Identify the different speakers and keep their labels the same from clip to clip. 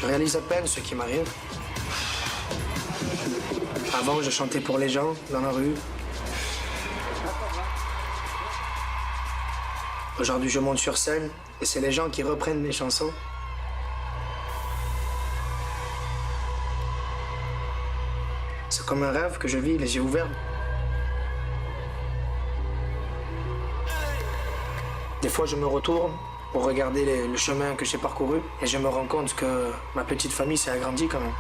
Speaker 1: Je réalise à peine ce qui m'arrive. Avant, je chantais pour les gens, dans la rue. Aujourd'hui, je monte sur scène et c'est les gens qui reprennent mes chansons. C'est comme un rêve que je vis, les yeux ouverts. Des fois, je me retourne pour regarder le chemin que j'ai parcouru et je me rends compte que ma petite famille s'est agrandie quand même.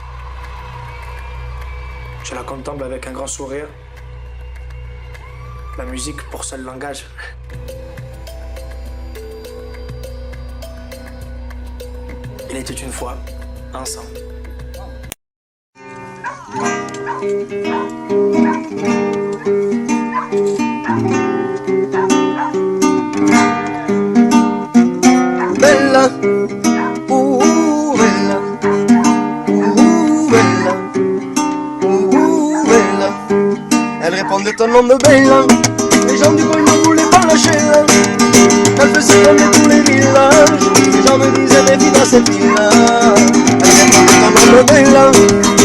Speaker 1: Je la contemple avec un grand sourire. La musique pour seul langage. Il était une fois, ensemble.
Speaker 2: Bella, bella, bella, bella. Elle répondait au nom de Bella. Les gens du coin ne voulaient pas lâcher. Elle faisait comme tous les villages. Les gens me disaient les filles dans cette ville-là. Elle répondait au nom de Bella.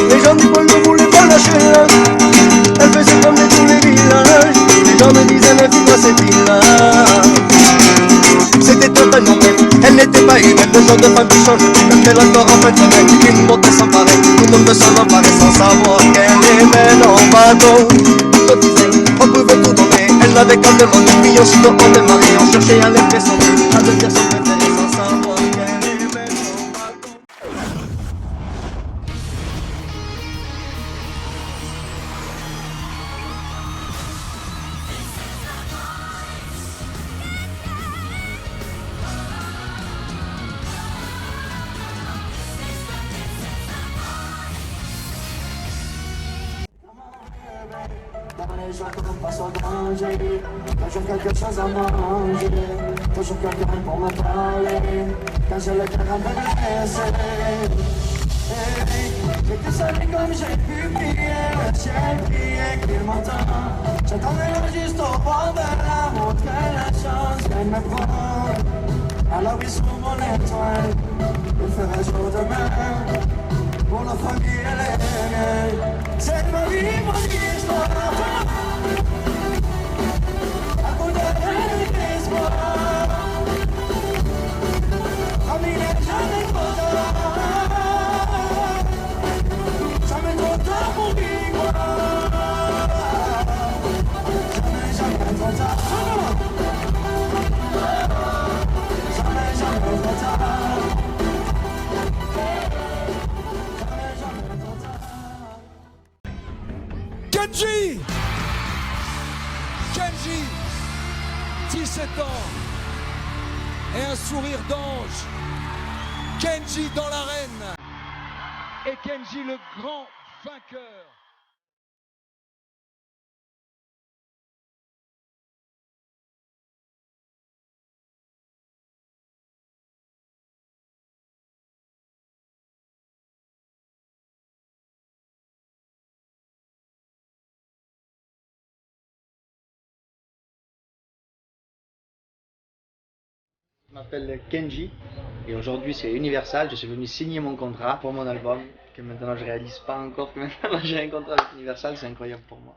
Speaker 2: Les gens du coin ne voulaient pas lâcher. Elle faisait comme tous les villages. Les gens me disaient les filles dans cette ville-là. C'était un phénomène, elle n'était pas humaine. Le genre de femme qui change tout, même elle encore en fait semaine. Une beauté sans pareil, tout le monde s'en emparait sans savoir qu'elle aimait en bateau. Tout disait, on pouvait tout donner. Elle n'avait qu'à demander, puis aussitôt on démarrait. On cherchait à l'impressionner, à devenir son préféré sans savoir qu'elle aimait en bateau.
Speaker 3: Dans les jours qu'on passe au danger, toujours quelque chose à manger, toujours quelqu'un pour me parler, quand j'ai le cœur un peu blessé. J'étais seul comme j'ai pu prier, le ciel priait qu'il m'entend. J'attendais juste au bord de la route que la chance vienne me prendre. Alors il s'ouvre mon étoile, il fera jour demain, pour la famille et les miens. C'est ma vie, mon histoire.
Speaker 4: Kenji, 17 ans et un sourire d'ange. Kenji dans l'arène et Kenji le grand vainqueur.
Speaker 5: Je m'appelle Kenji et aujourd'hui c'est Universal. Je suis venu signer mon contrat pour mon album que maintenant je réalise pas encore que maintenant j'ai un contrat avec Universal, c'est incroyable pour moi.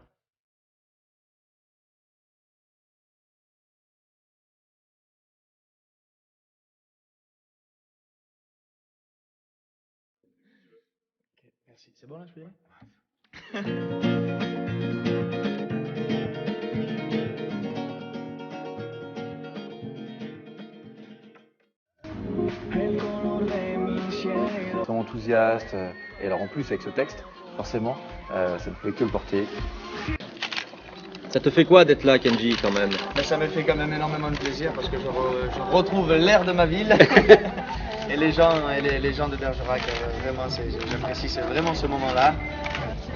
Speaker 5: Okay, merci. C'est bon là, je peux y aller?
Speaker 6: Vraiment enthousiaste, et alors en plus avec ce texte, forcément, ça ne pouvait que le porter.
Speaker 7: Ça te fait quoi d'être là, Kenji, quand même?
Speaker 5: Ben, ça me fait quand même énormément de plaisir parce que je retrouve l'air de ma ville et les gens de Bergerac, vraiment j'apprécie vraiment ce moment-là.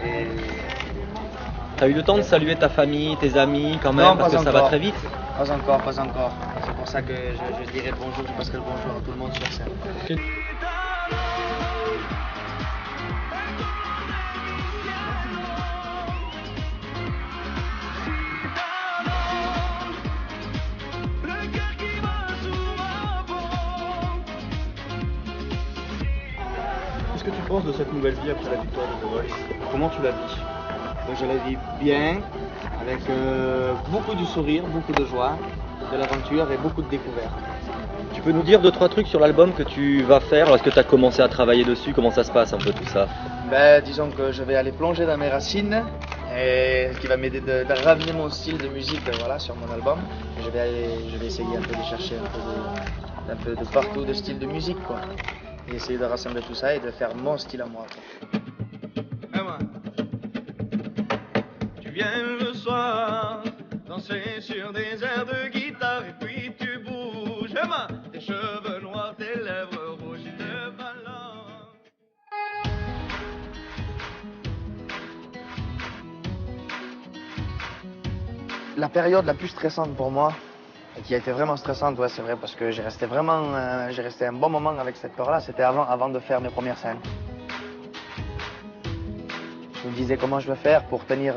Speaker 5: Et...
Speaker 7: T'as eu le temps de saluer ta famille, tes amis quand même,
Speaker 5: Non,
Speaker 7: parce que
Speaker 5: pas
Speaker 7: ça va
Speaker 5: encore.
Speaker 7: très vite?
Speaker 5: Pas encore. C'est pour ça que je dirai bonjour, je passerai le bonjour à tout le monde sur scène.
Speaker 7: Qu'est-ce que tu penses de cette nouvelle vie après la victoire de The Voice? Comment tu la vis?
Speaker 5: Je la vis bien, avec beaucoup de sourire, beaucoup de joie, de l'aventure et beaucoup de découvertes.
Speaker 7: Tu peux nous dire 2-3 trucs sur l'album que tu vas faire? Est-ce que tu as commencé à travailler dessus? Comment ça se passe un peu tout ça?
Speaker 5: Disons que je vais aller plonger dans mes racines, et ce qui va m'aider de ramener mon style de musique voilà, sur mon album. Je vais essayer un peu de chercher un peu de partout de style de musique, quoi. Et essayer de rassembler tout ça et de faire mon style à moi, quoi.
Speaker 3: Tu viens le soir, danser sur des airs de guitare et puis tu bouges. Tes cheveux noirs, tes lèvres rouges, ils te balancent.
Speaker 5: La période la plus stressante pour moi, et qui a été vraiment stressante, ouais, c'est vrai, parce que j'ai resté un bon moment avec cette peur-là, c'était avant de faire mes premières scènes. Je me disais comment je vais faire pour tenir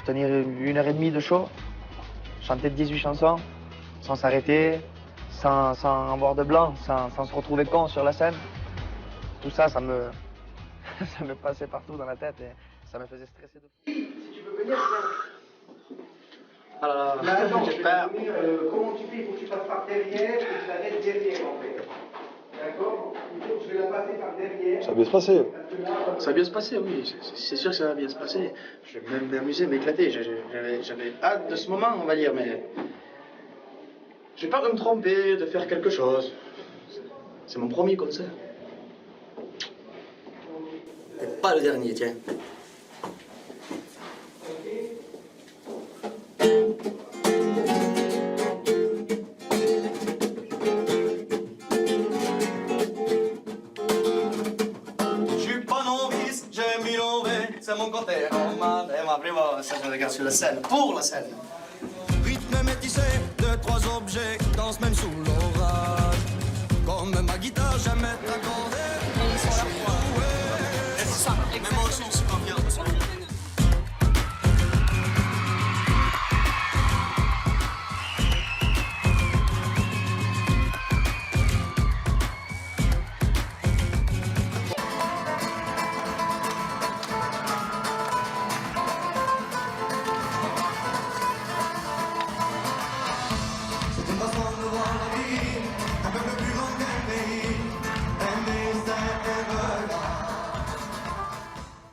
Speaker 5: 1h30 de show, chanter 18 chansons, sans s'arrêter, sans avoir de blanc, sans se retrouver con sur la scène. Tout ça, ça me passait partout dans la tête et ça me faisait stresser de fou.
Speaker 1: Si tu veux venir,
Speaker 5: Alors,
Speaker 1: là, non,
Speaker 5: j'espère.
Speaker 1: comment tu fais? Il faut que tu passes par derrière et tu l'arrêtes derrière en fait. D'accord? Il faut que je vais la passer par derrière.
Speaker 6: Ça va bien se passer.
Speaker 5: Ça va bien se passer, oui, c'est sûr que ça va bien se passer. Je vais même m'amuser, m'éclater. J'avais hâte de ce moment, on va dire, mais j'ai peur de me tromper, de faire quelque chose. C'est mon premier concert. C'est pas le dernier, tiens. C'est mon côté roman et ma prima, ça je regarde sur la scène, pour la scène.
Speaker 3: Rythme métissé de trois objets qui dansent même sous l'orage. Comme ma guitare, jamais t'accorder. Ils sont là pour c'est ça, même moi aussi, on se super bien.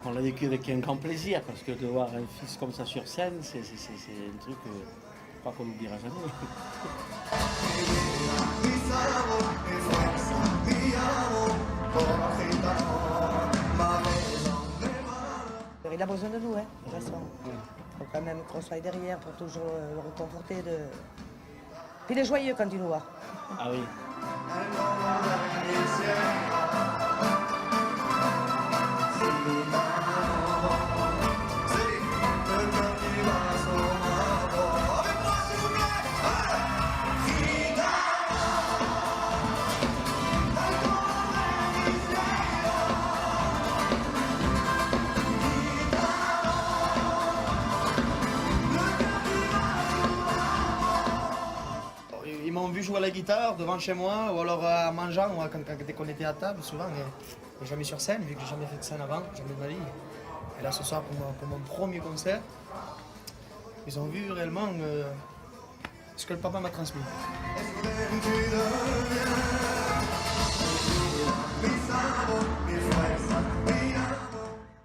Speaker 8: On l'a vécu avec un grand plaisir, parce que de voir un fils comme ça sur scène, c'est un truc, je crois qu'on n'oubliera jamais.
Speaker 9: Il a besoin de nous, hein, de toute façon. Il faut quand même qu'on soit derrière pour toujours le réconforter. Puis il est joyeux quand il nous voit.
Speaker 8: Ah oui.
Speaker 5: Ils m'ont vu jouer à la guitare devant chez moi, ou alors en mangeant, ou dès qu'on était à table, souvent, et jamais sur scène, vu que j'ai jamais fait de scène avant, jamais de ma vie. Et là, ce soir, pour mon premier concert, ils ont vu réellement ce que le papa m'a transmis.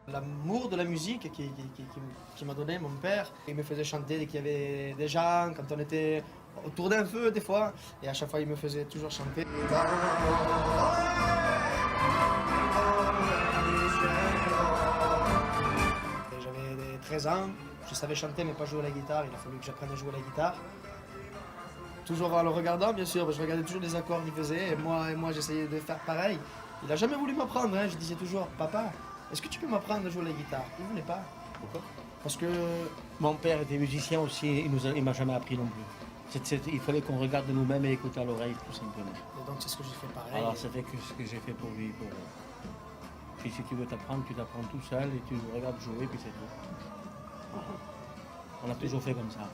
Speaker 5: L'amour de la musique qui m'a donné mon père, il me faisait chanter dès qu'il y avait des gens, quand on était autour d'un feu des fois, et à chaque fois il me faisait toujours chanter. J'avais 13 ans, je savais chanter mais pas jouer à la guitare, il a fallu que j'apprenne à jouer à la guitare. Toujours en le regardant bien sûr, je regardais toujours les accords qu'il faisait, et moi j'essayais de faire pareil. Il n'a jamais voulu m'apprendre, hein. Je disais toujours, papa, est-ce que tu peux m'apprendre à jouer à la guitare? Il ne voulait pas. Pourquoi? Parce que
Speaker 8: mon père était musicien aussi, il m'a jamais appris non plus. Il fallait qu'on regarde nous-mêmes et écouter à l'oreille, tout simplement.
Speaker 5: Et donc c'est ce que j'ai fait pareil.
Speaker 8: Alors ça fait que ce que j'ai fait pour lui. Puis si tu veux t'apprendre, tu t'apprends tout seul et tu regardes jouer, puis c'est tout. On a toujours fait comme ça.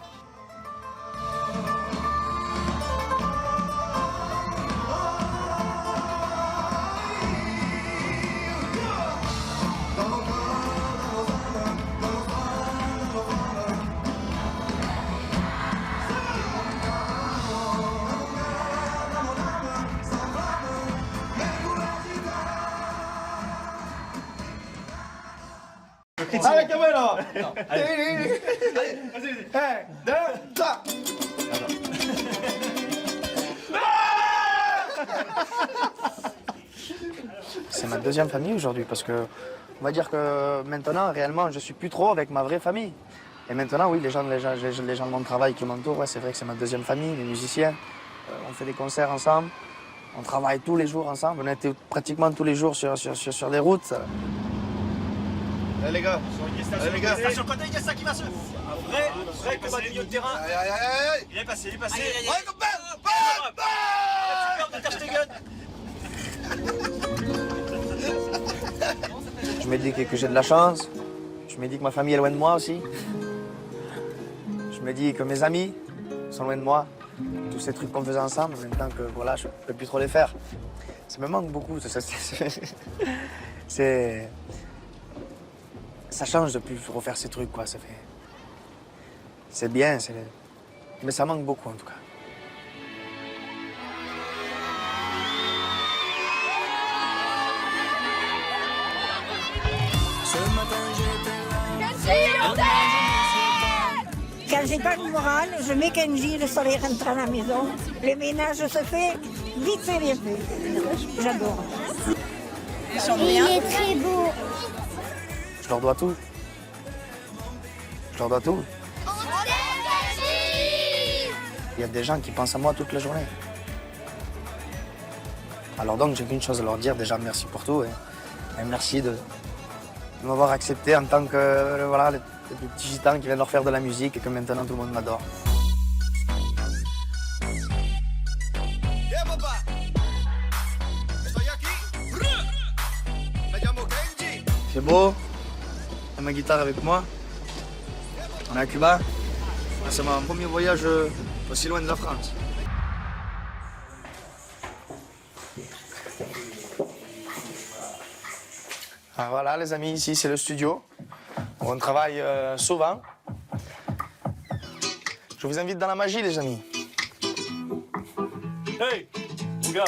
Speaker 5: Allez, caméra. Allez, vas-y. 1, 2, 3. C'est ma deuxième famille aujourd'hui parce que on va dire que maintenant réellement je suis plus trop avec ma vraie famille. Et maintenant oui les gens de mon travail qui m'entourent, ouais, c'est vrai que c'est ma deuxième famille, les musiciens. On fait des concerts ensemble, on travaille tous les jours ensemble, on était pratiquement tous les jours sur les routes.
Speaker 2: Allez les gars,
Speaker 3: Station côté, il y a ça qui va se. Vrai combat de milieu de terrain. Il est passé. Ouais, copain. De Ter Stegen.
Speaker 5: Je me dis que j'ai de la chance, je me dis que ma famille est loin de moi aussi. Je me dis que mes amis sont loin de moi. Tous ces trucs qu'on faisait ensemble, en même temps que voilà, je ne peux plus trop les faire. Ça me manque beaucoup. Ça change de plus refaire ces trucs, quoi. C'est bien, mais ça manque beaucoup en tout cas.
Speaker 10: Quand j'ai pas le moral, je mets Kenji, le soleil rentre à la maison. Le ménage se fait vite fait, bien fait. J'adore.
Speaker 11: Il est très beau.
Speaker 5: Je leur dois tout. Il y a des gens qui pensent à moi toute la journée. Alors donc j'ai qu'une chose à leur dire, déjà merci pour tout et merci de m'avoir accepté en tant que voilà, le petit gitan qui vient leur faire de la musique et que maintenant tout le monde m'adore. C'est beau, j'ai ma guitare avec moi. On est à Cuba. C'est mon premier voyage aussi loin de la France. Ah, voilà les amis, ici c'est le studio. On travaille souvent. Je vous invite dans la magie les amis.
Speaker 12: Hey, mon gars.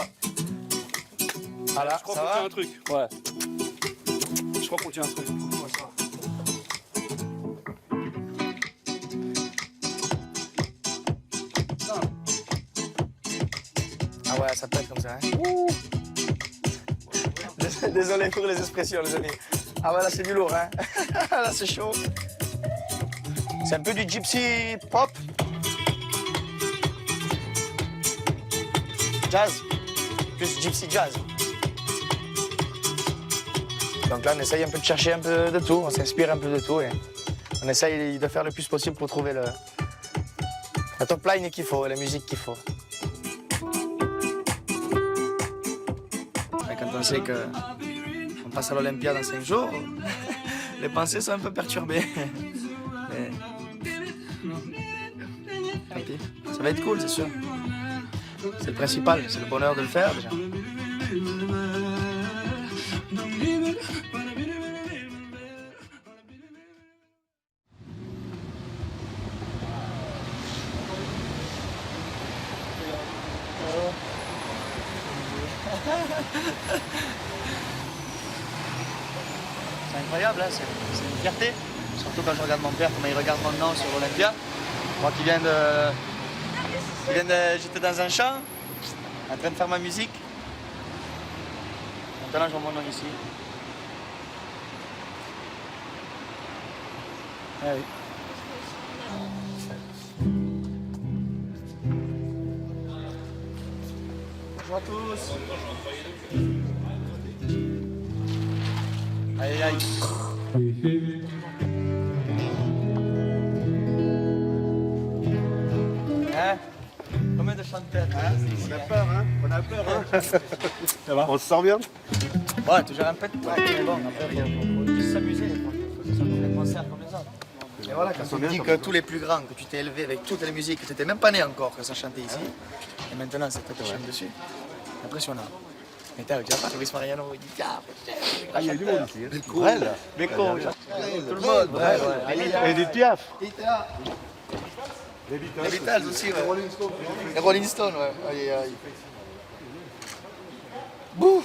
Speaker 5: Voilà,
Speaker 12: je crois
Speaker 5: ça
Speaker 12: qu'on
Speaker 5: va
Speaker 12: tient un truc. Ouais. Je crois qu'on tient un truc.
Speaker 5: Ah ouais, ça pète comme ça, hein. Désolé pour les expressions, les amis. Ah ouais, là, c'est du lourd, hein. Là, c'est chaud. C'est un peu du gypsy pop. Jazz. Plus gypsy jazz. Donc là, on essaye un peu de chercher un peu de tout. On s'inspire un peu de tout. Et on essaye de faire le plus possible pour trouver la top line qu'il faut, la musique qu'il faut. Et quand on sait qu'on passe à l'Olympia dans 5 jours, les pensées sont un peu perturbées. Mais tant pis, ça va être cool, c'est sûr. C'est le principal, c'est le bonheur de le faire déjà. C'est incroyable, hein, c'est une fierté. Surtout quand je regarde mon père, comment il regarde mon nom sur l'Olympia. Moi qui viens de... J'étais dans un champ, en train de faire ma musique. Maintenant, je vois mon nom ici. Ah oui. Bonjour à tous. Aïe aïe. Hein? Combien de chanteurs?
Speaker 2: On a peur, hein? Ça va? On se sent bien?
Speaker 5: Ouais, toujours un peu de trac, mais bon, après, faut juste s'amuser. Il faut que ce soit comme les concerts comme les autres. Et voilà, quand tu dis que tous les plus grands, que tu t'es élevé avec toutes les musiques, que tu n'étais même pas né encore quand ça chantait ici, et maintenant c'est toi qui chantes dessus, c'est impressionnant. Mais t'as pas Luis Mariano, il dit
Speaker 2: Ah, il y a du monde ici.
Speaker 5: Brel, Beko, tout le monde, Brel,
Speaker 2: Et des Piaf.
Speaker 5: Les Beatles aussi, ouais. Les Rolling Stones, ouais. Aïe, aïe. Bouh!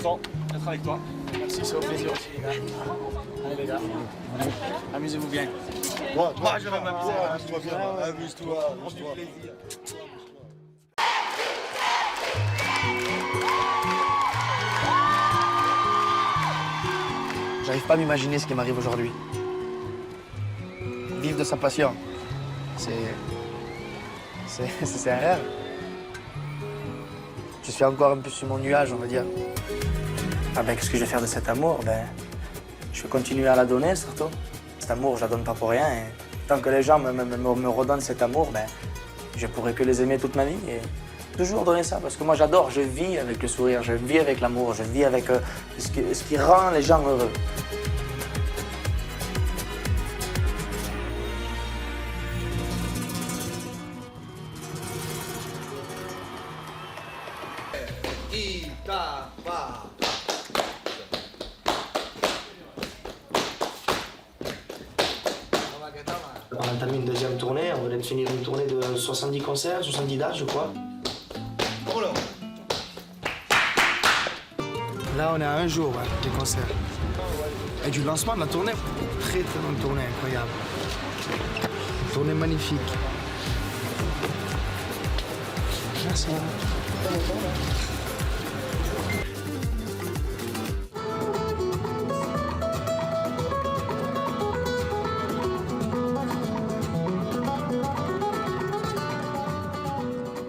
Speaker 12: content d'être avec toi.
Speaker 5: Merci, c'est au plaisir aussi, les gars. Allez, les gars, amusez-vous bien.
Speaker 2: Moi, je vais m'amuser. Amuse-toi bien. Amuse-toi.
Speaker 5: J'arrive pas à m'imaginer ce qui m'arrive aujourd'hui. Vivre de sa passion, c'est un rêve. Je suis encore un peu sur mon nuage, on va dire. Avec ce que je vais faire de cet amour, je vais continuer à la donner surtout. Cet amour, je la donne pas pour rien. Et tant que les gens me redonnent cet amour, je pourrai que les aimer toute ma vie. Et toujours donner ça, parce que moi j'adore, je vis avec le sourire, je vis avec l'amour, je vis avec ce qui rend les gens heureux. On a terminé une deuxième tournée, on venait de finir une tournée de 70 concerts, 70 dates je crois. Là on est à un jour des concerts. Et du lancement de la tournée, très longue tournée, incroyable. Une tournée magnifique. Merci.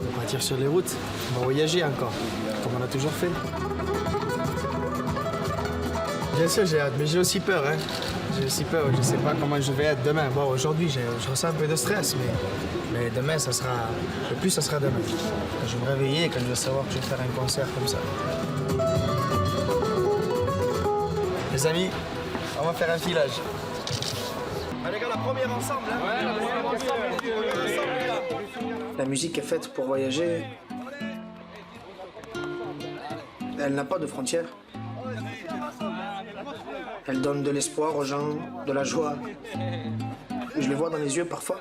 Speaker 5: On va partir sur les routes, on va voyager encore, comme on a toujours fait. Bien sûr, j'ai hâte, mais j'ai aussi peur. J'ai aussi peur, je ne sais pas comment je vais être demain. Bon, aujourd'hui, je ressens un peu de stress, mais demain, le plus, ça sera demain. Quand je vais me réveiller, quand je vais savoir que je vais faire un concert comme ça. Les amis, on va faire un filage. Allez, gars, la première ensemble. Ouais, la première ensemble. La musique est faite pour voyager. Elle n'a pas de frontières. Elle donne de l'espoir aux gens, de la joie. Je les vois dans les yeux parfois.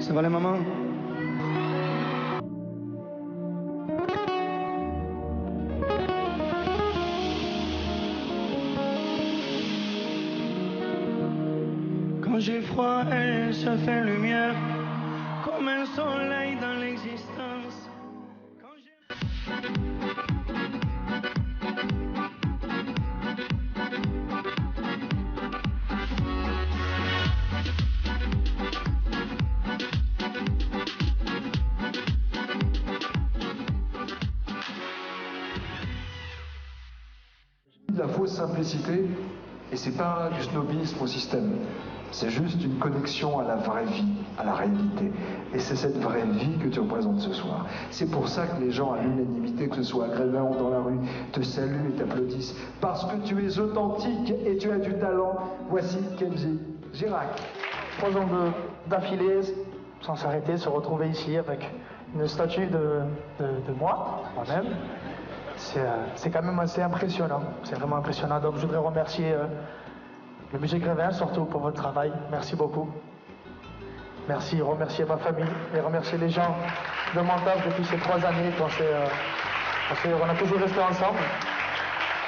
Speaker 5: Ça va les mamans? Quand j'ai froid, elle se fait lumière, comme un soleil dans l'existence.
Speaker 13: la fausse simplicité, et c'est pas du snobisme au système. C'est juste une connexion à la vraie vie, à la réalité. Et c'est cette vraie vie que tu représentes ce soir. C'est pour ça que les gens, à l'unanimité, que ce soit à Grévin ou dans la rue, te saluent et t'applaudissent. Parce que tu es authentique et tu as du talent. Voici Kenji Girac.
Speaker 14: 3 ans d'affilée, sans s'arrêter, se retrouver ici avec une statue de moi-même. C'est quand même assez impressionnant. C'est vraiment impressionnant. Donc je voudrais remercier le musée Grévin, surtout pour votre travail. Merci beaucoup. Merci, remercier ma famille et remercier les gens de mon taf depuis ces 3 années on a toujours resté ensemble.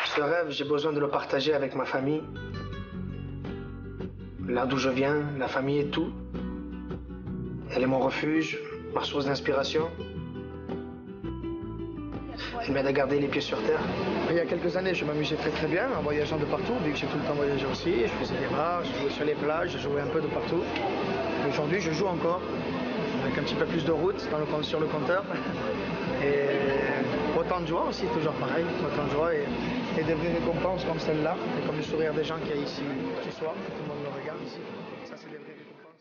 Speaker 1: Ce rêve, j'ai besoin de le partager avec ma famille. Là d'où je viens, la famille est tout. Elle est mon refuge, ma source d'inspiration. Elle m'aide à garder les pieds sur terre.
Speaker 5: Il y a quelques années, je m'amusais très bien en voyageant de partout, vu que j'ai tout le temps voyagé aussi. Je faisais des bars, je jouais sur les plages, je jouais un peu de partout. Aujourd'hui, je joue encore, avec un petit peu plus de route sur le compteur. Et autant de joie aussi, toujours pareil. Autant de joie et de vraies récompenses comme celle-là, et comme le sourire des gens qu'il y a ici ce soir, que tout le monde me regarde ici. Ça, c'est des vraies récompenses.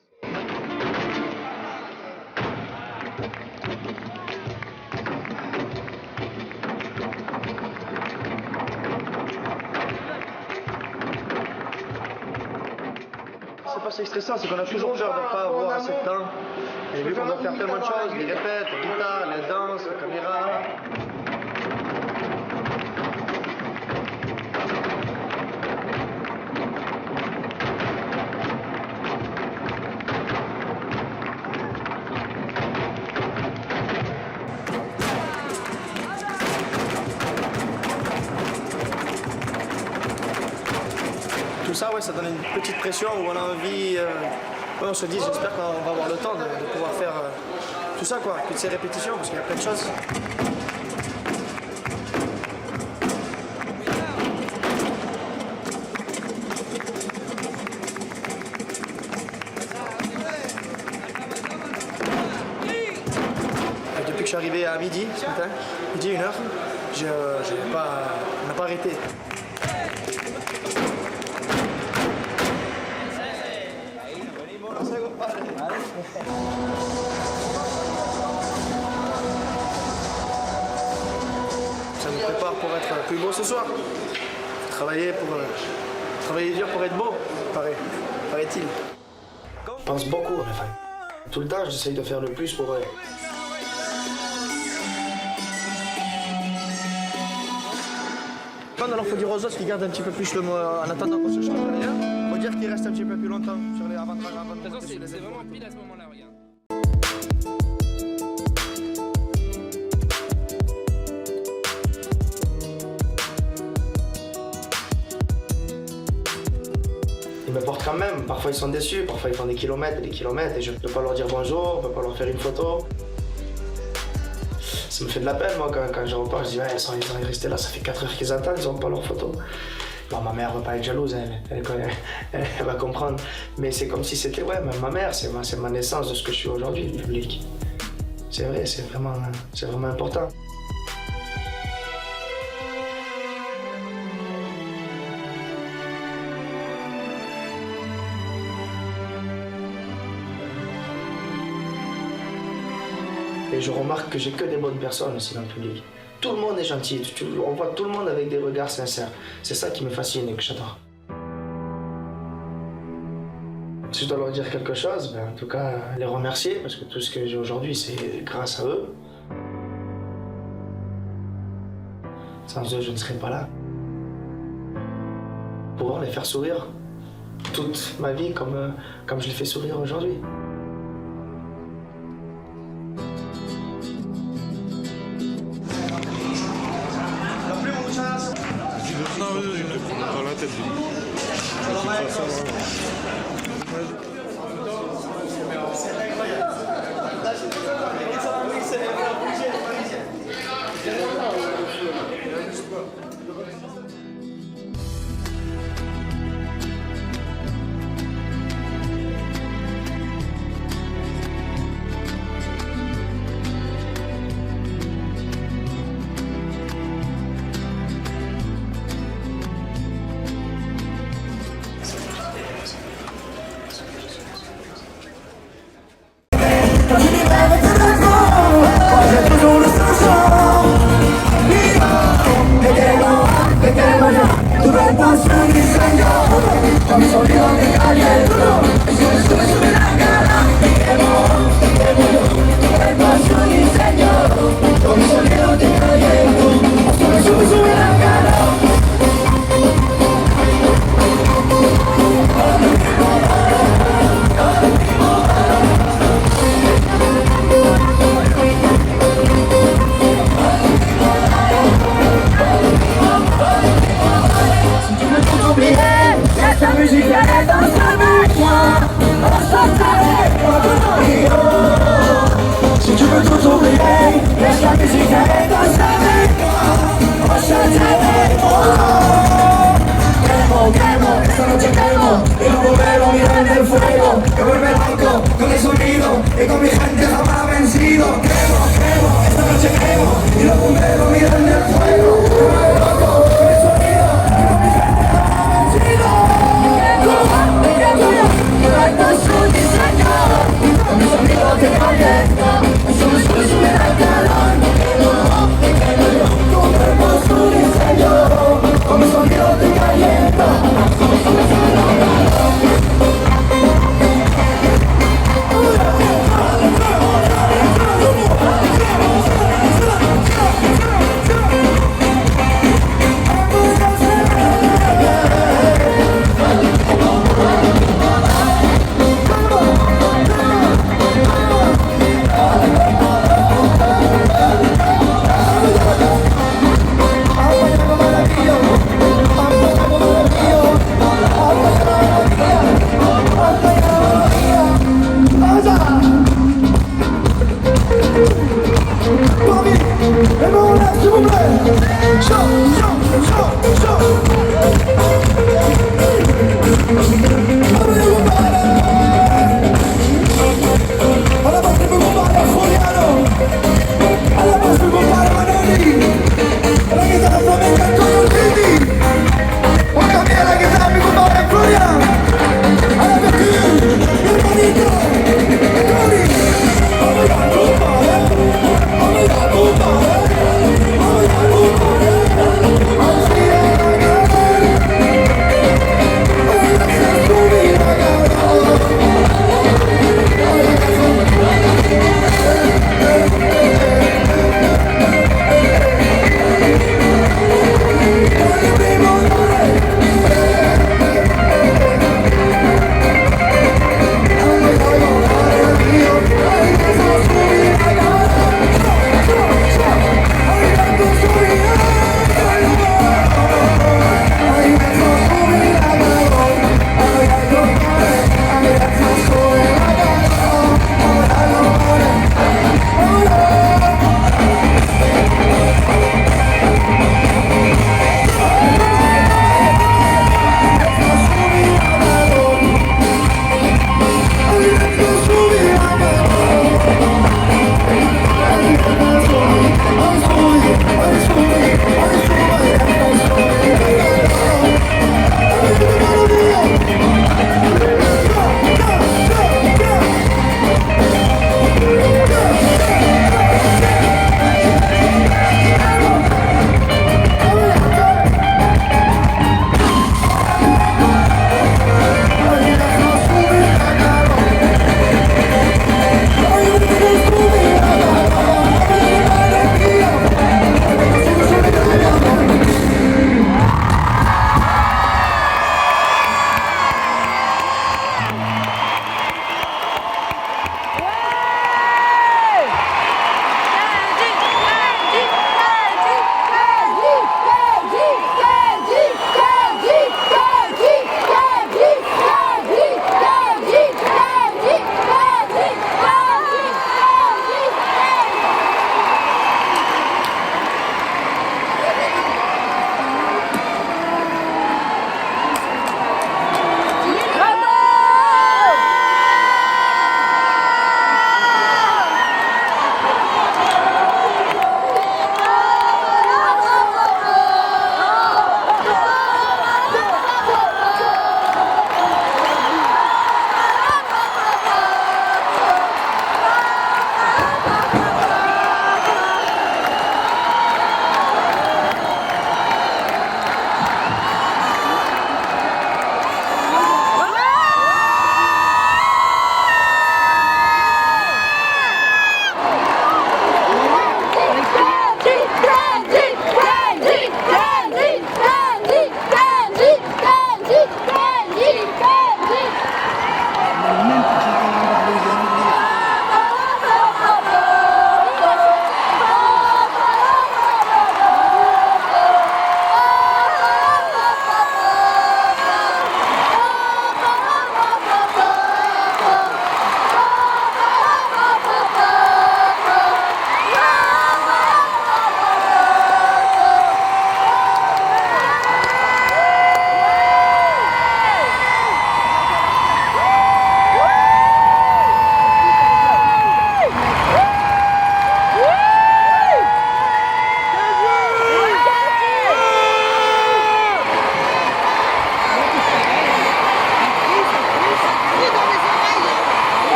Speaker 2: C'est pas si stressant, c'est qu'on a toujours peur de ne pas avoir assez de temps. Et vu qu'on doit faire tellement de choses, les répètes, la guitare, la danse, la caméra.
Speaker 5: Tout ça, ouais, ça donne une petite pression où on a envie, on se dit, j'espère qu'on va avoir le temps de pouvoir faire tout ça, quoi, toutes ces répétitions, parce qu'il y a plein de choses. Depuis que je suis arrivé à midi ce matin, midi 1h, on n'a pas arrêté. Ça nous prépare pour être plus beau ce soir. Travailler dur pour être beau, paraît-il. Je pense beaucoup à ma famille. Tout le temps, j'essaye de faire le plus pour eux. Alors, il faut dire aux autres qu'ils gardent un petit peu plus le mot en attendant qu'on se change derrière. Il faut dire qu'ils restent un petit peu plus longtemps sur les avant de
Speaker 15: c'est vraiment pile à ce moment-là, regarde.
Speaker 5: Ils me portent quand même. Parfois ils sont déçus, parfois ils font des kilomètres et des kilomètres et je ne peux pas leur dire bonjour, je ne peux pas leur faire une photo. Ça me fait de la peine, moi, quand je repars, je dis, ouais, ils sont restés là, ça fait 4 heures qu'ils attendent, ils n'ont pas leur photo. Bon, ma mère ne va pas être jalouse, elle va comprendre. Mais c'est comme si c'était, ouais, ma mère, c'est ma naissance de ce que je suis aujourd'hui, le public. C'est vrai, c'est vraiment important. Et je remarque que j'ai que des bonnes personnes aussi dans le public. Tout le monde est gentil, on voit tout le monde avec des regards sincères. C'est ça qui me fascine et que j'adore. Si je dois leur dire quelque chose, en tout cas, les remercier, parce que tout ce que j'ai aujourd'hui, c'est grâce à eux. Sans eux, je ne serais pas là. Pouvoir les faire sourire toute ma vie comme je les fais sourire aujourd'hui.
Speaker 16: Non, dans la tête.
Speaker 3: Quédate avec moi, quédate avec moi. Quemo, esta noche quemo y no volveré a mirar en el fuego. Que vuelve loco con el sonido y con mi gente jamás vencido. Quemo, esta noche quemo y no volveré a mirar en el fuego. Que vuelve loco con el sonido y con mi gente jamás vencido. Con mi sonido te caliento, sube el calor. Tu cuerpo es un diseño, con mi sonido te caliento. Cuba.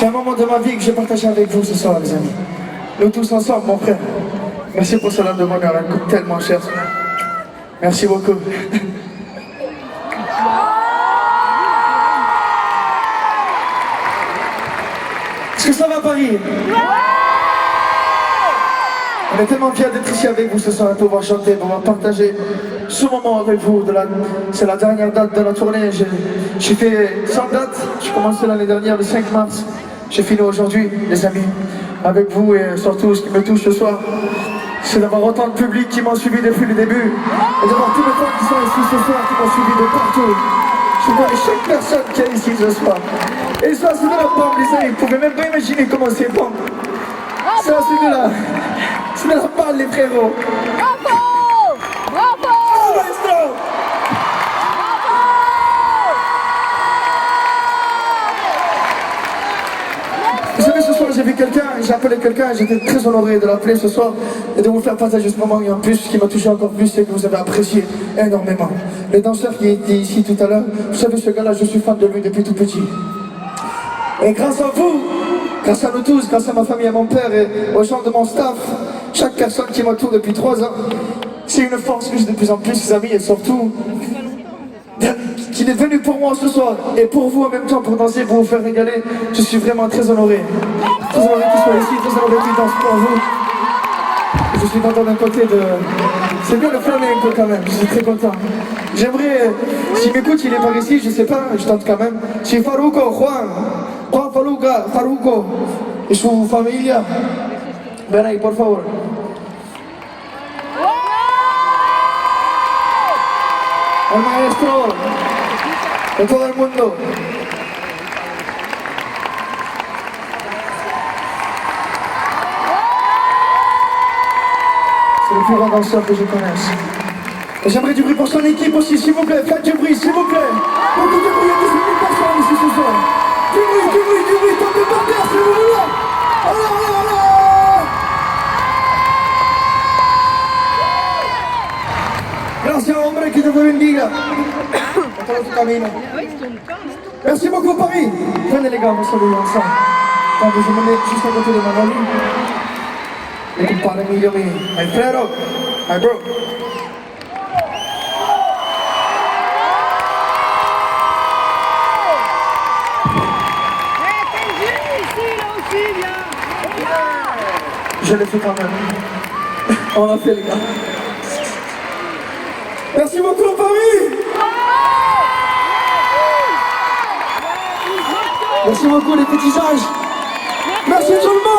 Speaker 5: C'est un moment de ma vie que j'ai partagé avec vous ce soir, les amis. Nous tous ensemble, mon frère. Merci pour cela de bonheur, elle coûte tellement cher. Merci beaucoup. Est-ce que ça va Paris? On est tellement fiers d'être ici avec vous ce soir, de pouvoir chanter, de pouvoir partager ce moment avec vous. C'est la dernière date de la tournée. J'ai fait 100 dates, j'ai commencé l'année dernière le 5 mars. J'ai fini aujourd'hui, les amis, avec vous, et surtout ce qui me touche ce soir, c'est d'avoir autant de public qui m'ont suivi depuis le début, et d'avoir tous les fans qui sont ici ce soir, qui m'ont suivi de partout. Je connais chaque personne qui est ici ce soir. Et ça, c'est de la bombe, les amis, vous pouvez même pas imaginer comment c'est bon. Ça, c'est de la balle, les frérots.
Speaker 3: Bravo! Bravo!
Speaker 5: Oh, let's go! Vous savez, ce soir, j'ai vu quelqu'un, j'ai appelé quelqu'un, et j'étais très honoré de l'appeler ce soir et de vous faire partager ce moment. Et en plus, ce qui m'a touché encore plus, c'est que vous avez apprécié énormément. Le danseur qui était ici tout à l'heure, vous savez, ce gars-là, je suis fan de lui depuis tout petit. Et grâce à vous, grâce à nous tous, grâce à ma famille, à mon père et aux gens de mon staff, chaque personne qui m'entoure depuis 3 ans, c'est une force que j'ai de plus en plus, les amis, et surtout qu'il est venu pour moi ce soir et pour vous en même temps, pour danser, pour vous faire régaler. Je suis vraiment très honoré. Très honoré qu'il soit ici, très honoré qu'il danse pour vous. Et je suis content d'un côté de... C'est bien le flamenco quand même, je suis très content. J'aimerais, s'il m'écoute, il est par ici, je sais pas, je tente quand même. Si Faruco, Juan Faruco, et su familia, ven ahí, por favor. El maestro de todo el mundo. C'est le plus grand danseur que je connaisse. Et j'aimerais du bruit pour son équipe aussi, s'il vous plaît. Faites du bruit, s'il vous plaît. Beaucoup de bruit, il y a 18 000 personnes ici ce soir. Du bruit, tapez par terre si vous voulez. Alors. Gracias, hombre, que te bendiga. Por todo tu camino. Merci beaucoup, Paris. Venez, les gars, on va saluer ensemble. Attendez, je me mets juste à côté de Manoli. Et compadre Emilio, mi frero. Hi, bro. Je l'ai fait quand même. On l'a fait, les gars. Merci beaucoup, Paris! Merci beaucoup, les petits anges! Merci tout le monde!